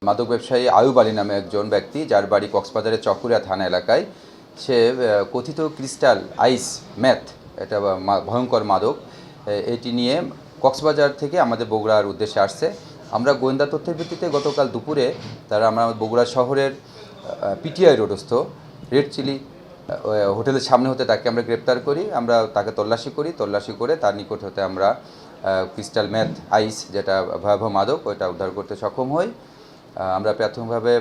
মাদক ব্যবসায়ী আয়ুব আলী নামে একজন ব্যক্তি, যার বাড়ি কক্সবাজারের চকরিয়া থানা এলাকায়, সে কথিত ক্রিস্টাল আইস ম্যাথ, এটা ভয়ঙ্কর মাদক, এটি নিয়ে কক্সবাজার থেকে আমাদের বগুড়ার উদ্দেশ্যে আসছে। আমরা গোয়েন্দা তথ্যের ভিত্তিতে গতকাল দুপুরে আমরা বগুড়া শহরের পিটিআই রোডস্থ রেড চিলি হোটেলের সামনে হতে তাকে আমরা গ্রেপ্তার করি। আমরা তাকে তল্লাশি করে তার নিকট হতে আমরা ক্রিস্টাল ম্যাথ আইস, যেটা ভয়াবহ মাদক, ওইটা উদ্ধার করতে সক্ষম হই। আমরা প্রাথমিকভাবে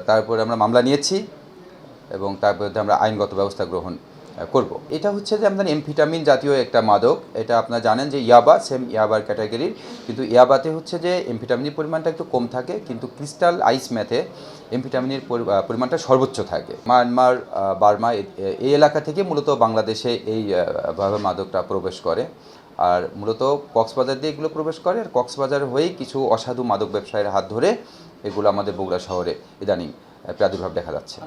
তারপরে আমরা মামলা নিয়েছি এবং তার বিরুদ্ধে আমরা আইনগত ব্যবস্থা গ্রহণ করব। এটা হচ্ছে যে আমাদের এমফিটামিন জাতীয় একটা মাদক। এটা আপনারা জানেন যে ইয়াবা সেম ইয়াবার ক্যাটাগরির, কিন্তু ইয়াবাতে হচ্ছে যে এমফিটামিনের পরিমাণটা একটু কম থাকে, কিন্তু ক্রিস্টাল আইস ম্যাথে এমফিটামিনের পরিমাণটা সর্বোচ্চ থাকে। মায়ানমার, বার্মা এই এলাকা থেকে মূলত বাংলাদেশে এই মাদকটা প্রবেশ করে, আর মূলত কক্সবাজার দিয়ে এগুলো প্রবেশ করে, আর কক্সবাজার হয়েই কিছু অসাধু মাদক ব্যবসায়ীর হাত ধরে এগুলো আমাদের বগুড়া শহরে ইদানিং প্রাদুর্ভাব দেখা যাচ্ছে।